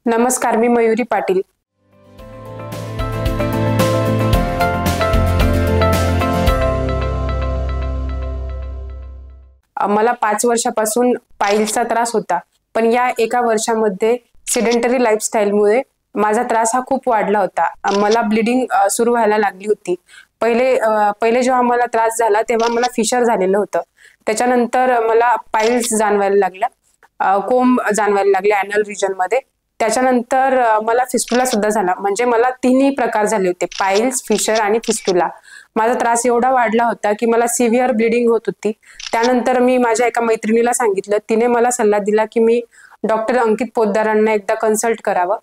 नमस्कार, मी मयुरी पाटील। मला 5 वर्षापासून पाईल्सचा त्रास होता, पण या एका वर्षामध्ये सेडेंटरी लाईफस्टाईलमुळे माझा त्रास हा खूप वाढला होता। मला ब्लीडिंग सुरू व्हायला लागली होती। पहिले जेव्हा मला त्रास झाला तेव्हा मला फिशर झालेलं होतं। त्याच्यानंतर मला पाईल्स जाणवायला लागल्या, कोंब जाणवायला लागले ॲनल रिजन मध्ये। त्याच्यानंतर मला फिस्टुला सुद्धा झाला, म्हणजे मला तिन्ही प्रकार झाले होते, पाईल्स, फिशर आणि फिस्टुला। माझा त्रास एवढा वाढला होता की मला सिव्हिअर ब्लीडिंग होत होती। त्यानंतर मी माझ्या एका मैत्रिणीला सांगितलं, तिने मला सल्ला दिला की मी डॉक्टर अंकित पोद्दारांना एकदा कन्सल्ट करावं।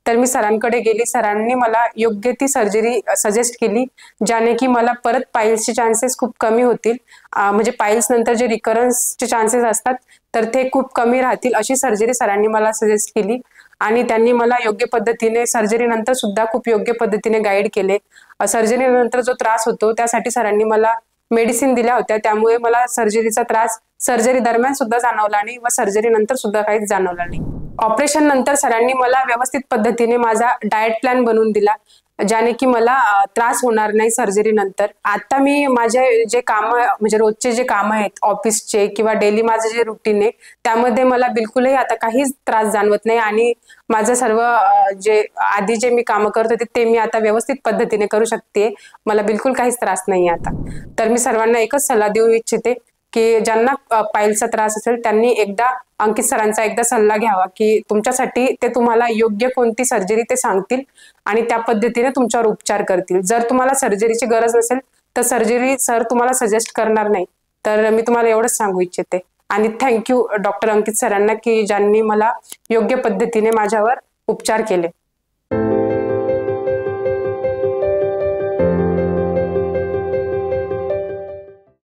तर मी सरांकडे गेली, सरांनी मला योग्य ती सर्जरी सजेस्ट केली, ज्याने की मला परत पाईल्सचे चान्सेस खूप कमी होतील। म्हणजे पाईल्स नंतर जे रिकरन्सचे चान्सेस असतात तर ते खूप कमी राहतील, अशी सर्जरी सरांनी मला सजेस्ट केली। आणि त्यांनी मला योग्य पद्धतीने सर्जरी नंतर सुद्धा खूप योग्य पद्धतीने गाईड केले। सर्जरी नंतर जो त्रास होतो त्यासाठी सरांनी मला मेडिसिन दिल्या होत्या, त्यामुळे मला सर्जरीचा त्रास सर्जरी दरम्यान सुद्धा जाणवला नाही व सर्जरी नंतर सुद्धा काहीच जाणवला नाही। ऑपरेशन नंतर सरांनी मला व्यवस्थित पद्धतीने माझा डाएट प्लॅन बनवून दिला, ज्याने की मला त्रास होणार नाही सर्जरी नंतर। आता मी माझे जे काम, म्हणजे रोजचे जे काम आहेत ऑफिसचे किंवा डेली माझं जे रुटीन आहे, त्यामध्ये मला बिलकुलही आता काहीच त्रास जाणवत नाही। आणि माझं सर्व जे आधी जे मी काम करत होते ते मी आता व्यवस्थित पद्धतीने करू शकते। मला बिलकुल काहीच त्रास नाही आता। तर मी सर्वांना एकच सल्ला देऊ इच्छिते की ज्यांना पाईल्सचा त्रास असेल त्यांनी एकदा अंकित सरांचा एकदा सल्ला घ्यावा, की तुमच्यासाठी ते तुम्हाला योग्य कोणती सर्जरी ते सांगतील आणि त्या पद्धतीने तुमच्यावर उपचार करतील। जर तुम्हाला सर्जरीची गरज नसेल तर सर्जरी सर तुम्हाला सजेस्ट करणार नाही। तर मी तुम्हाला एवढंच सांगू इच्छिते। आणि थँक्यू डॉक्टर अंकित सरांना की ज्यांनी मला योग्य पद्धतीने माझ्यावर उपचार केले।